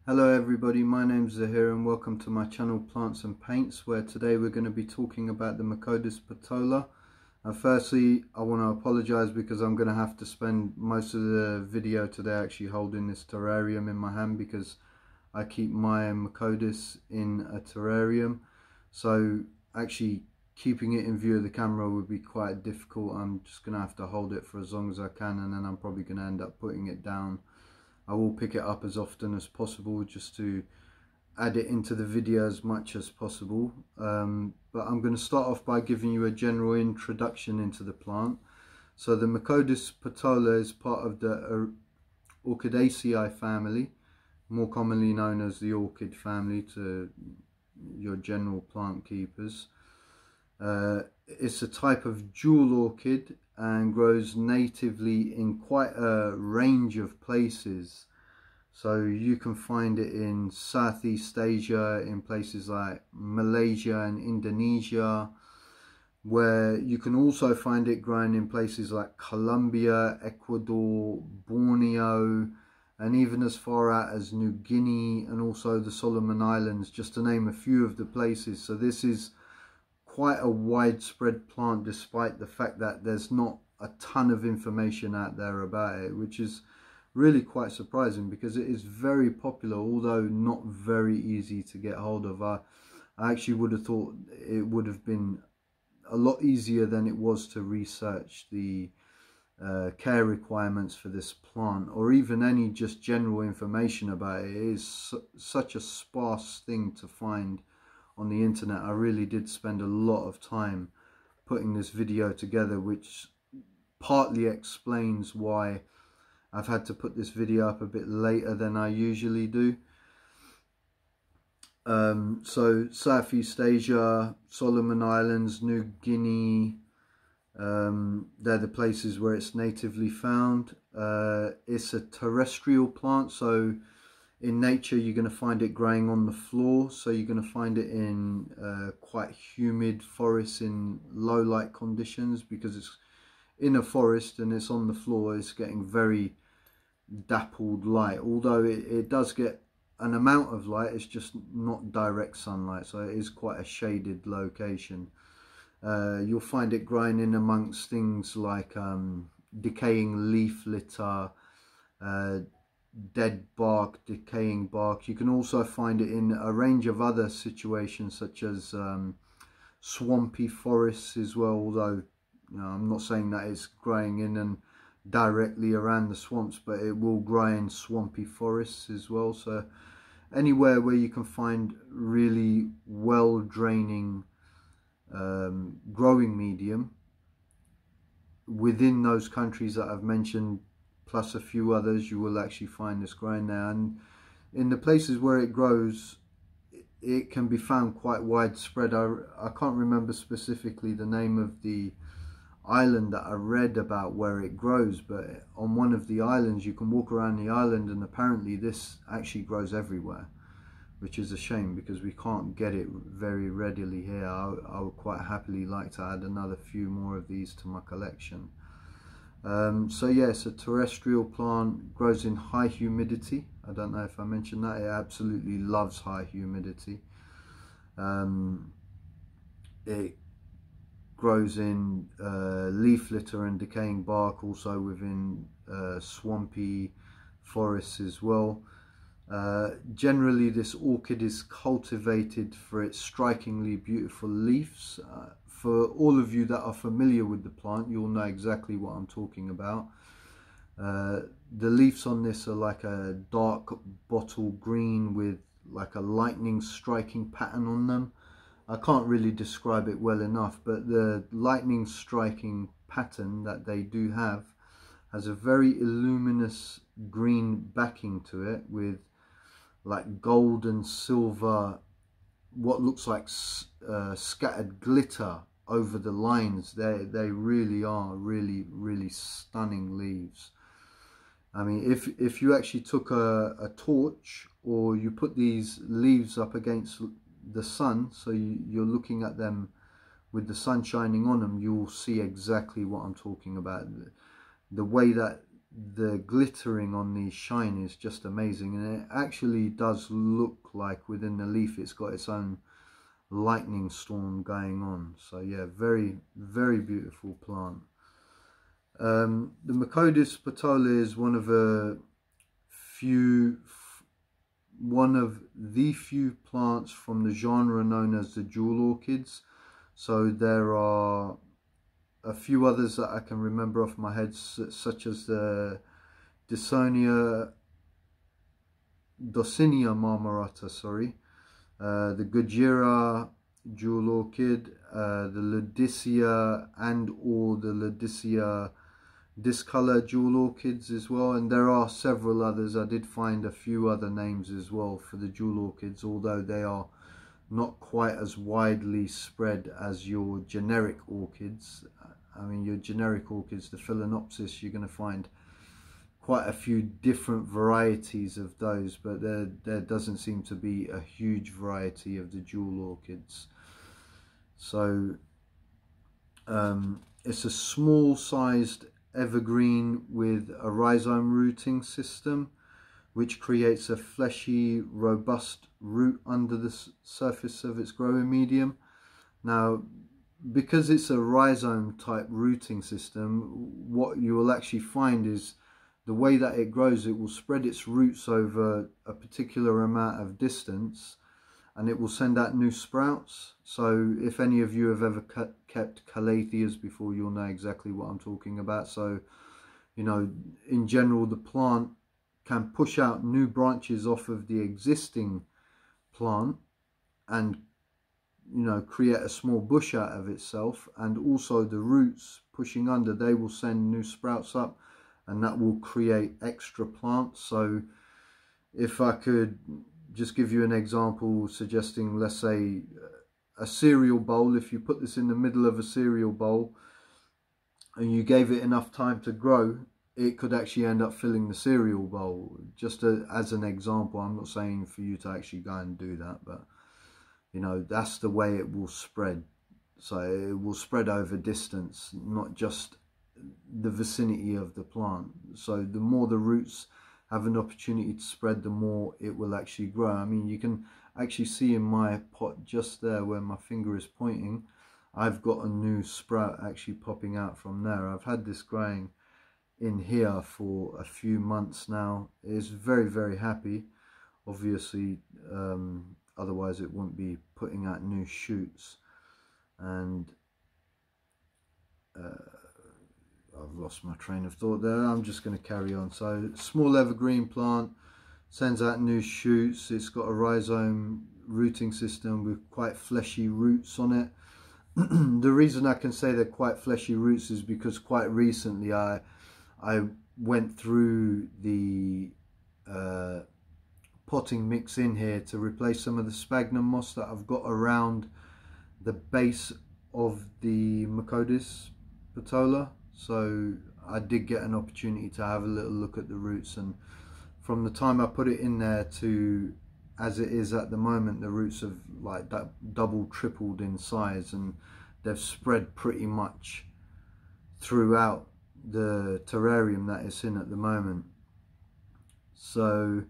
Hello everybody, my name's Zahir and welcome to my channel Plants and Paints, where today we're going to be talking about the Macodes petola. Firstly, I want to apologise because I'm going to have to spend most of the video today actually holding this terrarium in my hand, because I keep my Macodes in a terrarium, so actually keeping it in view of the camera would be quite difficult. I'm just going to have to hold it for as long as I can, and then I'm probably going to end up putting it down. I will pick it up as often as possible just to add it into the video as much as possible. But I'm going to start off by giving you a general introduction into the plant. So the Macodes petola is part of the Orchidaceae family, more commonly known as the orchid family to your general plant keepers. It's a type of jewel orchid and grows natively in quite a range of places. So you can find it in Southeast Asia, in places like Malaysia and Indonesia, where you can also find it growing in places like Colombia, Ecuador, Borneo, and even as far out as New Guinea and also the Solomon Islands, just to name a few of the places. So this is quite a widespread plant, despite the fact that there's not a ton of information out there about it, which is really quite surprising because it is very popular, although not very easy to get hold of. I actually would have thought it would have been a lot easier than it was to research the care requirements for this plant, or even any just general information about it. It is such a sparse thing to find on the internet. I really did spend a lot of time putting this video together, which partly explains why I've had to put this video up a bit later than I usually do. So Southeast Asia, Solomon Islands, New Guinea, they're the places where it's natively found. It's a terrestrial plant, so in nature you're going to find it growing on the floor. So you're going to find it in quite humid forests in low light conditions, because it's in a forest and it's on the floor. It's getting very dappled light, although it does get an amount of light. It's just not direct sunlight, so it is quite a shaded location. You'll find it growing in amongst things like decaying leaf litter, dead bark, decaying bark. You can also find it in a range of other situations, such as swampy forests as well, although I'm not saying that it's growing in and directly around the swamps, but it will grow in swampy forests as well. So anywhere where you can find really well draining growing medium within those countries that I've mentioned, plus a few others, you will actually find this growing there. And in the places where it grows, it can be found quite widespread. I can't remember specifically the name of the island that I read about where it grows, but on one of the islands you can walk around the island and apparently this actually grows everywhere, which is a shame because we can't get it very readily here. I would quite happily like to add another few more of these to my collection. So yes, a terrestrial plant, grows in high humidity. I don't know if I mentioned that. It absolutely loves high humidity. It grows in leaf litter and decaying bark, also within swampy forests as well. Generally this orchid is cultivated for its strikingly beautiful leaves. For all of you that are familiar with the plant, you'll know exactly what I'm talking about. The leaves on this are like a dark bottle green with like a lightning striking pattern on them. I can't really describe it well enough, but the lightning striking pattern that they do have has a very luminous green backing to it, with like gold and silver, what looks like scattered glitter over the lines. They really are really stunning leaves. I mean, if you actually took a torch, or you put these leaves up against the sun, so you're looking at them with the sun shining on them, you'll see exactly what I'm talking about. The way that the glittering on the shine is just amazing, and it actually does look like within the leaf it's got its own lightning storm going on. So yeah, very, very beautiful plant. The Macodes petola is one of the few plants from the genre known as the jewel orchids. So there are a few others that I can remember off my head, such as the Dicinia marmorata, the Gojira jewel orchid, the Laudicea or the Laudicea discolor jewel orchids as well, and there are several others. I did find a few other names as well for the jewel orchids, although they are not quite as widely spread as your generic orchids. I mean, your generic orchids, the Phalaenopsis, you're going to find quite a few different varieties of those, but there doesn't seem to be a huge variety of the jewel orchids. So it's a small sized evergreen with a rhizome rooting system, which creates a fleshy, robust root under the surface of its growing medium. Now, because it's a rhizome type rooting system, what you will actually find is the way that it grows, it will spread its roots over a particular amount of distance, and it will send out new sprouts. So if any of you have ever kept calatheas before, you'll know exactly what I'm talking about. So, you know, in general, the plant can push out new branches off of the existing plant and, you know, create a small bush out of itself, and also the roots pushing under, they will send new sprouts up, and that will create extra plants. So if I could just give you an example, suggesting, let's say, a cereal bowl. If you put this in the middle of a cereal bowl and you gave it enough time to grow, it could actually end up filling the cereal bowl. Just as an example, I'm not saying for you to actually go and do that, but you know, that's the way it will spread. So it will spread over distance, not just the vicinity of the plant. So the more the roots have an opportunity to spread, the more it will actually grow. I mean, you can actually see in my pot just there where my finger is pointing, I've got a new sprout actually popping out from there. I've had this growing in here for a few months now. It's very, very happy, obviously, otherwise it wouldn't be putting out new shoots. And I've lost my train of thought there. I'm just going to carry on. So small evergreen plant, sends out new shoots. It's got a rhizome rooting system with quite fleshy roots on it. The reason I can say they're quite fleshy roots is because quite recently I went through the potting mix in here to replace some of the sphagnum moss that I've got around the base of the Macodes petola. So I did get an opportunity to have a little look at the roots, and from the time I put it in there to as it is at the moment, the roots have like that double, tripled in size, and they've spread pretty much throughout the terrarium that it's in at the moment. So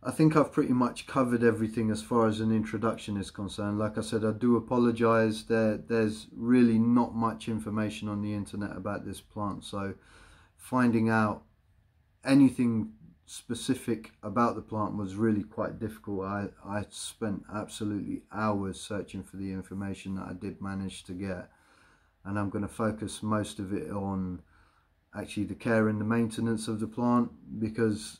I think I've pretty much covered everything as far as an introduction is concerned. Like I said, I do apologize. There's really not much information on the internet about this plant, so finding out anything specific about the plant was really quite difficult. I spent absolutely hours searching for the information that I did manage to get, and I'm going to focus most of it on actually the care and the maintenance of the plant, because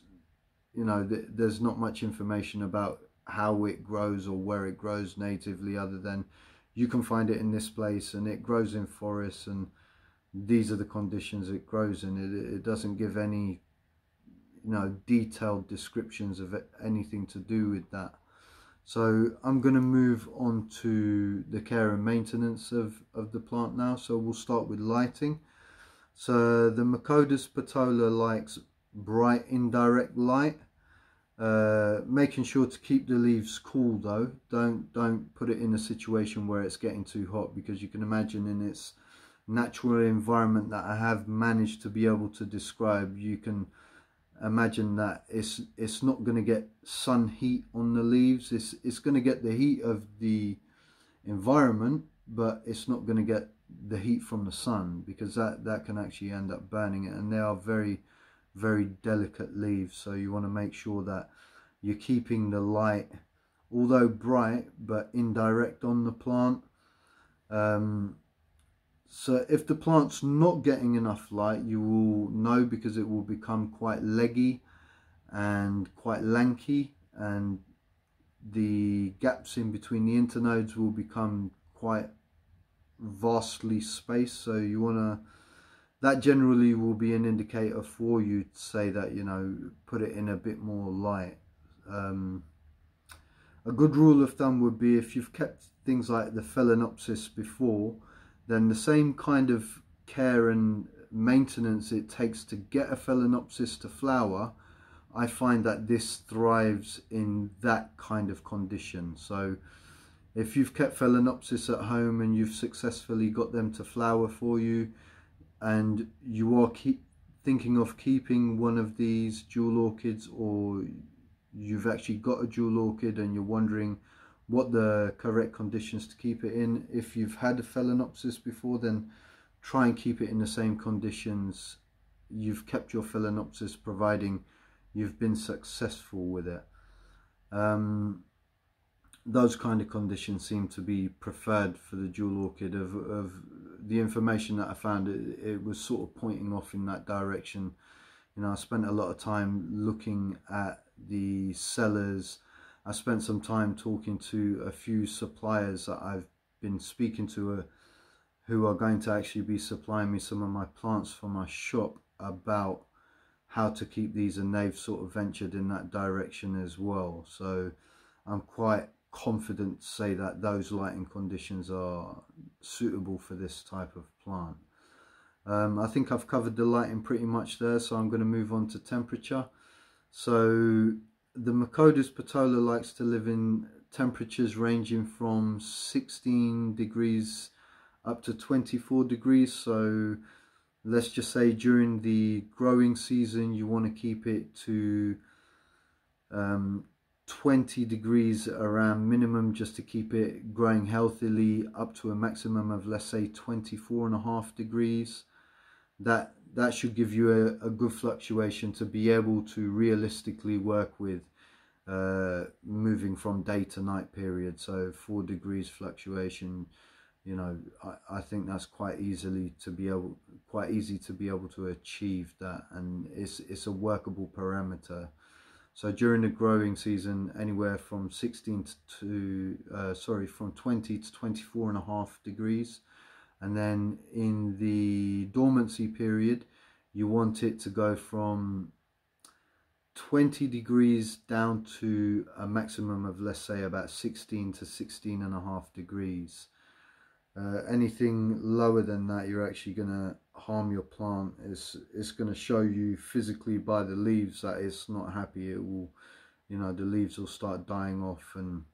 you know, there's not much information about how it grows or where it grows natively, other than you can find it in this place and it grows in forests and these are the conditions it grows in. It doesn't give any, you know, detailed descriptions of anything to do with that. So I'm going to move on to the care and maintenance of the plant now. So we'll start with lighting. So the Macodes petola likes bright indirect light. Making sure to keep the leaves cool though. Don't put it in a situation where it's getting too hot, because you can imagine in its natural environment that I have managed to be able to describe, you can imagine that it's not going to get sun heat on the leaves. It's going to get the heat of the environment, but it's not going to get the heat from the sun, because that can actually end up burning it, and they are very, very delicate leaves. So you want to make sure that you're keeping the light, although bright, but indirect on the plant. So if the plant's not getting enough light, you will know, because it will become quite leggy and quite lanky, and the gaps in between the internodes will become quite vastly spaced. So you want to, that generally will be an indicator for you to say that, you know, put it in a bit more light. A good rule of thumb would be, if you've kept things like the Phalaenopsis before, then the same kind of care and maintenance it takes to get a Phalaenopsis to flower, I find that this thrives in that kind of condition. So if you've kept Phalaenopsis at home and you've successfully got them to flower for you, and you are thinking of keeping one of these jewel orchids, or you've actually got a jewel orchid and you're wondering what the correct conditions to keep it in, if you've had a Phalaenopsis before, then try and keep it in the same conditions you've kept your Phalaenopsis, providing you've been successful with it. Those kind of conditions seem to be preferred for the jewel orchid. Of the information that I found, it was sort of pointing off in that direction. You know, I spent a lot of time looking at the sellers. I spent some time talking to a few suppliers that I've been speaking to, who are going to actually be supplying me some of my plants for my shop, about how to keep these, and they've sort of ventured in that direction as well. So I'm quite confident to say that those lighting conditions are suitable for this type of plant. I think I've covered the lighting pretty much there, so I'm going to move on to temperature. So the Macodes petola likes to live in temperatures ranging from 16 degrees up to 24 degrees. So let's just say during the growing season, you want to keep it to 20 degrees around minimum, just to keep it growing healthily, up to a maximum of, let's say, 24.5 degrees. That should give you a good fluctuation to be able to realistically work with, moving from day to night period. So 4 degrees fluctuation, you know, I think that's quite easy to be able to achieve that, and it's a workable parameter. So during the growing season, anywhere from 20 to 24.5 degrees. And then in the dormancy period, you want it to go from 20 degrees down to a maximum of, let's say, about 16 to 16.5 degrees. Anything lower than that, you're actually going to harm your plant. It's going to show you physically by the leaves that it's not happy. It will, you know, the leaves will start dying off, and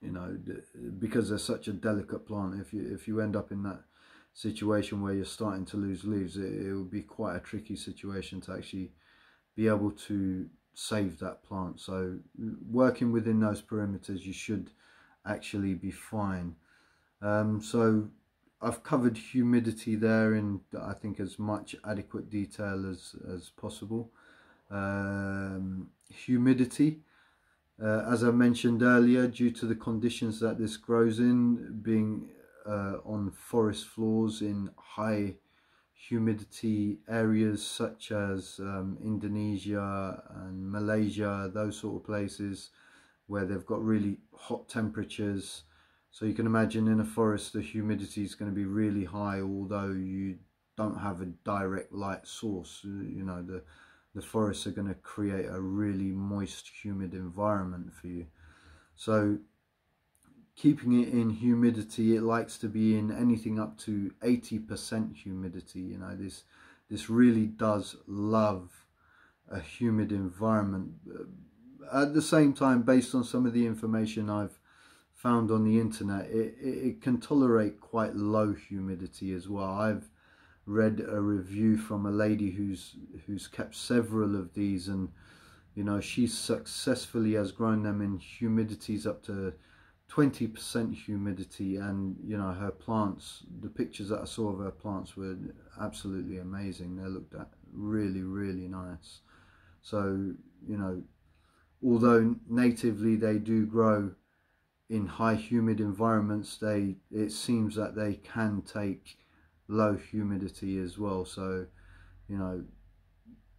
you know, because they're such a delicate plant, if you end up in that situation where you're starting to lose leaves, it will be quite a tricky situation to actually be able to save that plant. So working within those perimeters, you should actually be fine. So I've covered humidity there in, I think, as much adequate detail as possible. Humidity, as I mentioned earlier, due to the conditions that this grows in, being on forest floors in high humidity areas such as Indonesia and Malaysia, those sort of places where they've got really hot temperatures. So you can imagine in a forest the humidity is going to be really high, although you don't have a direct light source. You know, the forests are going to create a really moist, humid environment for you. So keeping it in humidity, it likes to be in anything up to 80% humidity. You know, this really does love a humid environment. At the same time, based on some of the information I've found on the internet, it can tolerate quite low humidity as well. I've read a review from a lady who's kept several of these, and you know, she successfully has grown them in humidities up to 20% humidity, and you know, her plants, the pictures that I saw of her plants were absolutely amazing. They looked at really nice. So you know, although natively they do grow in high humid environments, it seems that they can take low humidity as well. So you know,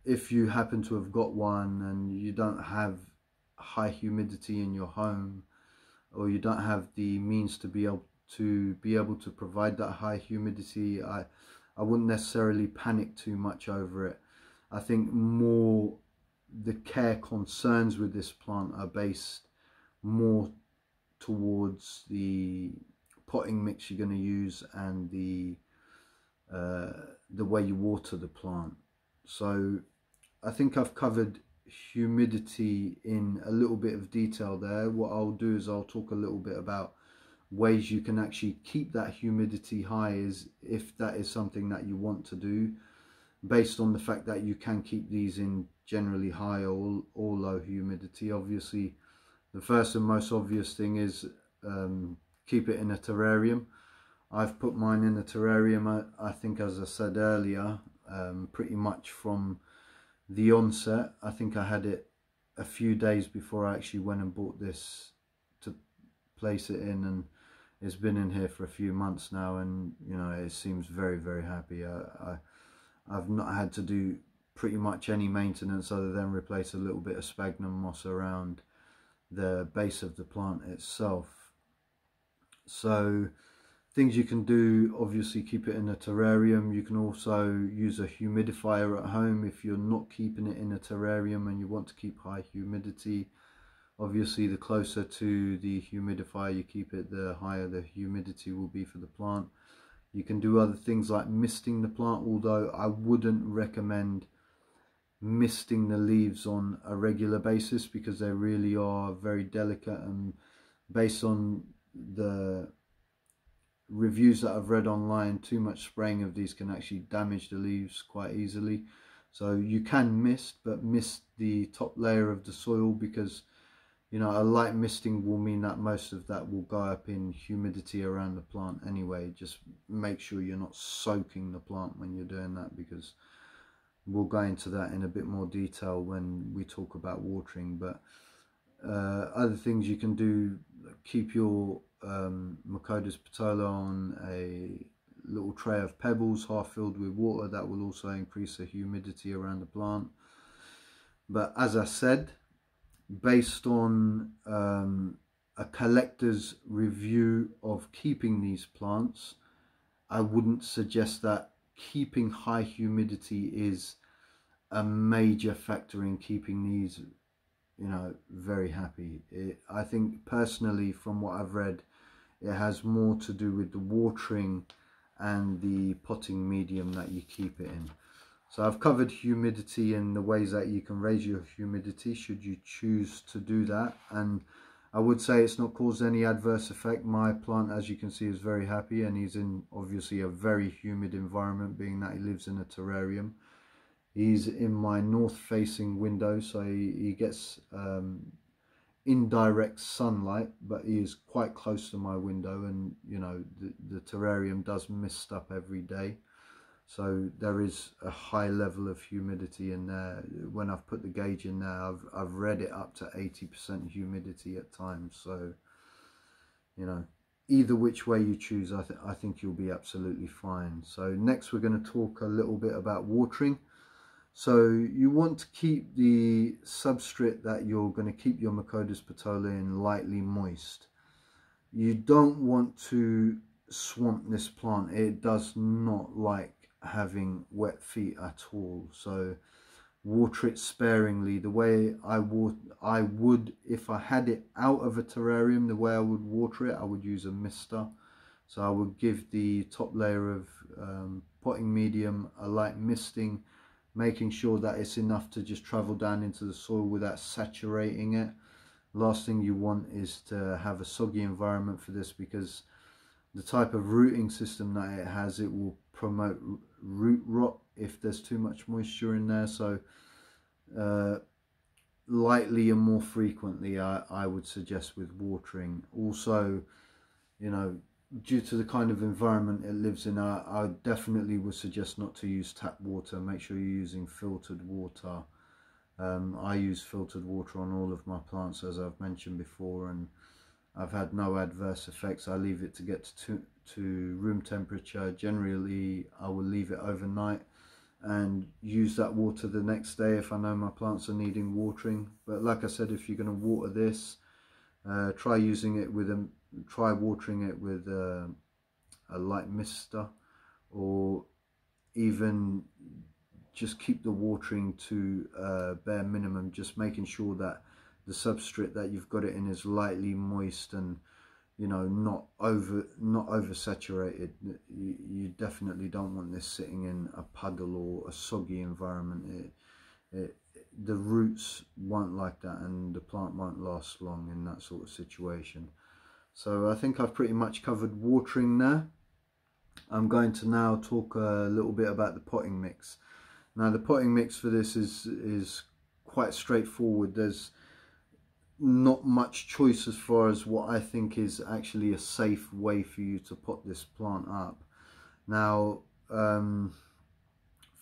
if you happen to have got one and you don't have high humidity in your home, or you don't have the means to be able to provide that high humidity, I wouldn't necessarily panic too much over it. I think more the care concerns with this plant are based more towards the potting mix you're going to use and the way you water the plant. So I think I've covered humidity in a little bit of detail there. What I'll do is I'll talk a little bit about ways you can actually keep that humidity high, is if that is something that you want to do, based on the fact that you can keep these in generally high or low humidity. Obviously, the first and most obvious thing is keep it in a terrarium. I've put mine in a terrarium, I think, as I said earlier, pretty much from the onset. I think I had it a few days before I actually went and bought this to place it in, and it's been in here for a few months now, and you know, it seems very happy. I've not had to do pretty much any maintenance other than replace a little bit of sphagnum moss around the base of the plant itself. So things you can do, obviously keep it in a terrarium. You can also use a humidifier at home if you're not keeping it in a terrarium and you want to keep high humidity. Obviously, the closer to the humidifier you keep it, the higher the humidity will be for the plant. You can do other things like misting the plant, although I wouldn't recommend misting the leaves on a regular basis because they really are very delicate, and based on the reviews that I've read online, too much spraying of these can actually damage the leaves quite easily. So you can mist, but mist the top layer of the soil, because you know, a light misting will mean that most of that will go up in humidity around the plant anyway. Just make sure you're not soaking the plant when you're doing that, because we'll go into that in a bit more detail when we talk about watering. But other things you can do, keep your Macodes petola on a little tray of pebbles half filled with water. That will also increase the humidity around the plant. But as I said, based on a collector's review of keeping these plants, I wouldn't suggest that keeping high humidity is a major factor in keeping these, you know, very happy. I think personally, from what I've read, it has more to do with the watering and the potting medium that you keep it in. So I've covered humidity and the ways that you can raise your humidity should you choose to do that, and I would say it's not caused any adverse effect. My plant, as you can see, is very happy, and he's in obviously a very humid environment, being that he lives in a terrarium. He's in my north facing window, so he gets indirect sunlight, but he is quite close to my window, and you know, the terrarium does mist up every day. So there is a high level of humidity in there. When I've put the gauge in there, I've read it up to 80% humidity at times. So, you know, either which way you choose, I think you'll be absolutely fine. So next we're going to talk a little bit about watering. So you want to keep the substrate that you're going to keep your Macodes petola in lightly moist. You don't want to swamp this plant. It does not like having wet feet at all. So water it sparingly. The way I would, if I had it out of a terrarium, the way I would water it, I would use a mister. So I would give the top layer of potting medium a light misting, making sure that it's enough to just travel down into the soil without saturating it. Last thing you want is to have a soggy environment for this, because the type of rooting system that it has, it will promote root rot if there's too much moisture in there. So lightly and more frequently I would suggest with watering. Also, you know, due to the kind of environment it lives in, I definitely would suggest not to use tap water. Make sure you're using filtered water. I use filtered water on all of my plants, as I've mentioned before, and I've had no adverse effects. I leave it to get to room temperature. Generally, I will leave it overnight and use that water the next day if I know my plants are needing watering. But like I said, if you're going to water this, try watering it with a light mister, or even just keep the watering to bare minimum, just making sure that the substrate that you've got it in is lightly moist and, you know, not oversaturated. You definitely don't want this sitting in a puddle or a soggy environment. The roots won't like that, and the plant won't last long in that sort of situation. So I think I've pretty much covered watering there. I'm going to now talk a little bit about the potting mix. Now, the potting mix for this is quite straightforward. There's not much choice as far as what I think is actually a safe way for you to pot this plant up. Now,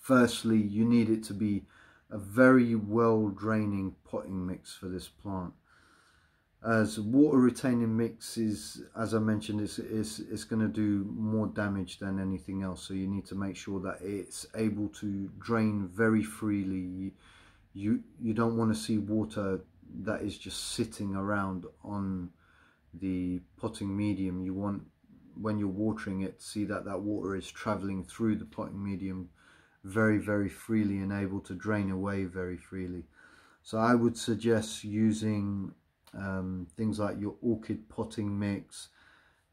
firstly, you need it to be a very well draining potting mix for this plant, as water retaining mix is, as I mentioned, it's going to do more damage than anything else. So you need to make sure that it's able to drain very freely. You don't want to see water that is just sitting around on the potting medium. You want, when you're watering it, to see that that water is traveling through the potting medium very freely and able to drain away very freely. So I would suggest using things like your Orchid potting mix.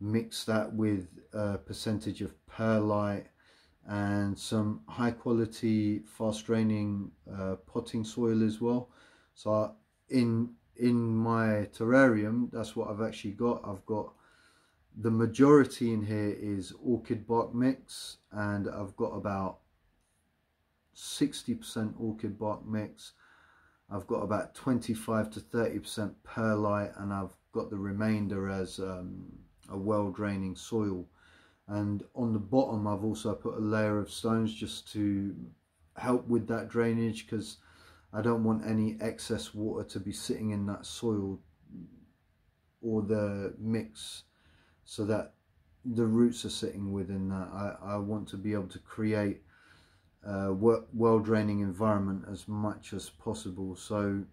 Mix that with a percentage of perlite and some high quality fast draining potting soil as well. So in my terrarium, that's what I've actually got. I've got the majority in here is Orchid bark mix, and I've got about 60% Orchid bark mix. I've got about 25 to 30% perlite, and I've got the remainder as a well draining soil. And on the bottom I've also put a layer of stones just to help with that drainage, because I don't want any excess water to be sitting in that soil or the mix, so that the roots are sitting within that. I want to be able to create well draining environment as much as possible. So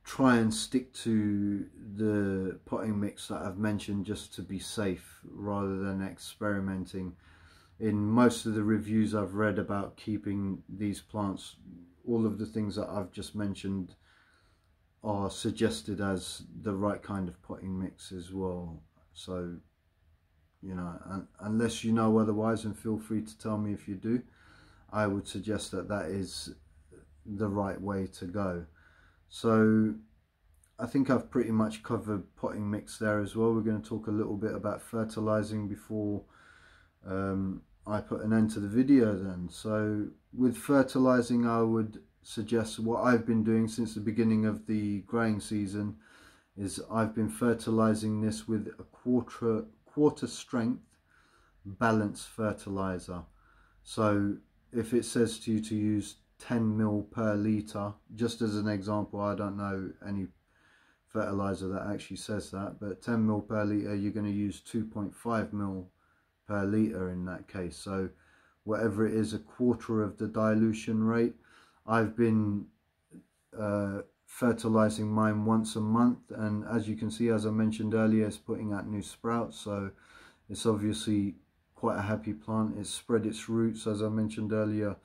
try and stick to the potting mix that I've mentioned, just to be safe rather than experimenting. In most of the reviews I've read about keeping these plants, all of the things that I've just mentioned are suggested as the right kind of potting mix as well. So, you know, unless you know otherwise, and feel free to tell me if you do, I would suggest that that is the right way to go. So I think I've pretty much covered potting mix there as well. We're going to talk a little bit about fertilizing before I put an end to the video then. So with fertilizing, I would suggest what I've been doing since the beginning of the growing season is I've been fertilizing this with a quarter strength balanced fertilizer. So if it says to you to use 10 ml per litre, just as an example, I don't know any fertilizer that actually says that, but 10 ml per litre, you're going to use 2.5 ml per litre in that case. So whatever it is, a quarter of the dilution rate. I've been fertilizing mine once a month, and as you can see, as I mentioned earlier, it's putting out new sprouts, so it's obviously quite a happy plant. It's spread its roots, as I mentioned earlier,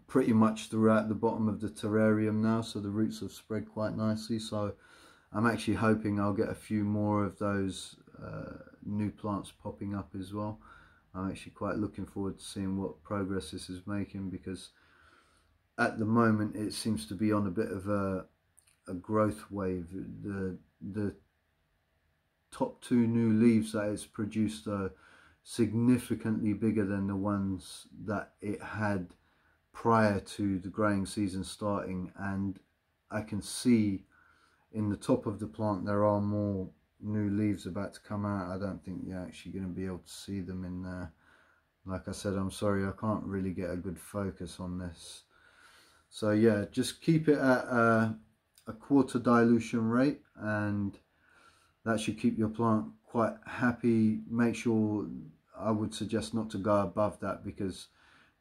pretty much throughout the bottom of the terrarium now, so the roots have spread quite nicely. So I'm actually hoping I'll get a few more of those new plants popping up as well. I'm actually quite looking forward to seeing what progress this is making, because at the moment it seems to be on a bit of a a growth wave. The top 2 new leaves that it's produced are significantly bigger than the ones that it had prior to the growing season starting, and I can see in the top of the plant there are more new leaves about to come out. I don't think you're actually going to be able to see them in there. Like I said, I'm sorry, I can't really get a good focus on this. So yeah, just keep it at a 1/4 dilution rate, and that should keep your plant quite happy. Make sure, I would suggest not to go above that, because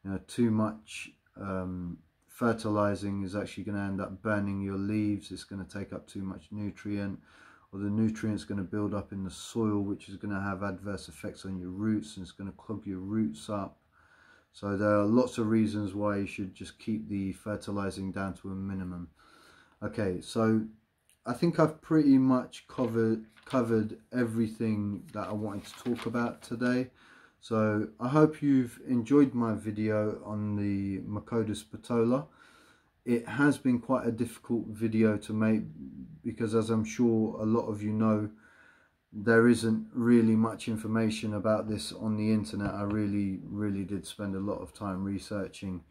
you know, too much fertilizing is actually going to end up burning your leaves. It's going to take up too much nutrient, or the nutrients going to build up in the soil, which is going to have adverse effects on your roots, and it's going to clog your roots up. So there are lots of reasons why you should just keep the fertilizing down to a minimum. Okay, so I think I've pretty much covered everything that I wanted to talk about today. So I hope you've enjoyed my video on the Macodes petola. It has been quite a difficult video to make, because as I'm sure a lot of you know, there isn't really much information about this on the internet. I really did spend a lot of time researching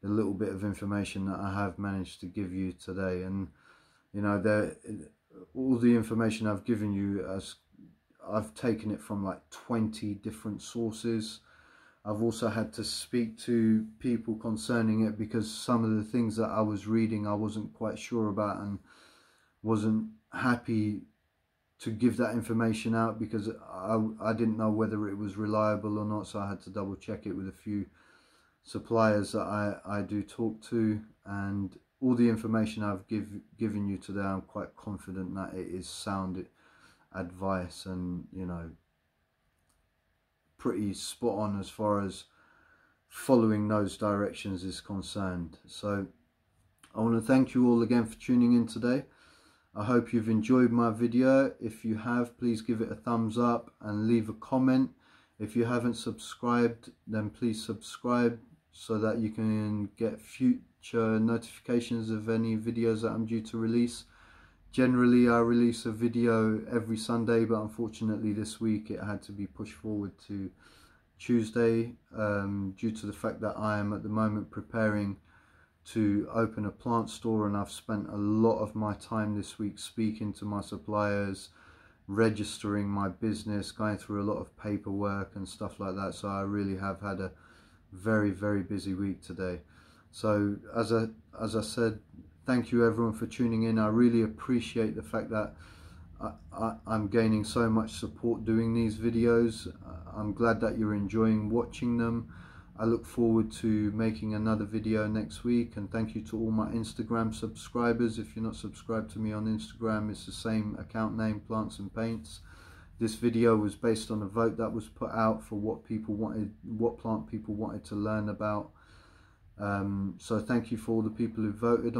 the little bit of information that I have managed to give you today. And you know, all the information I've given you, I've taken it from like 20 different sources. I've also had to speak to people concerning it, because some of the things that I was reading I wasn't quite sure about, and wasn't happy to give that information out, because I didn't know whether it was reliable or not. So I had to double check it with a few suppliers that I do talk to, and all the information I've given you today, I'm quite confident that it is sound advice, and you know, pretty spot on as far as following those directions is concerned. So I want to thank you all again for tuning in today. I hope you've enjoyed my video. If you have, please give it a thumbs up and leave a comment. If you haven't subscribed, then please subscribe, so that you can get future notifications of any videos that I'm due to release. Generally I release a video every Sunday, but unfortunately this week it had to be pushed forward to Tuesday, due to the fact that I am at the moment preparing to open a plant store, and I've spent a lot of my time this week speaking to my suppliers, registering my business, going through a lot of paperwork and stuff like that. So I really have had a very busy week today. So as I said, thank you everyone for tuning in. I really appreciate the fact that I'm gaining so much support doing these videos. I'm glad that you're enjoying watching them. I look forward to making another video next week, and thank you to all my Instagram subscribers. If you're not subscribed to me on Instagram, it's the same account name, Plants and Paints. This video was based on a vote that was put out for what plant people wanted to learn about. So thank you for all the people who voted on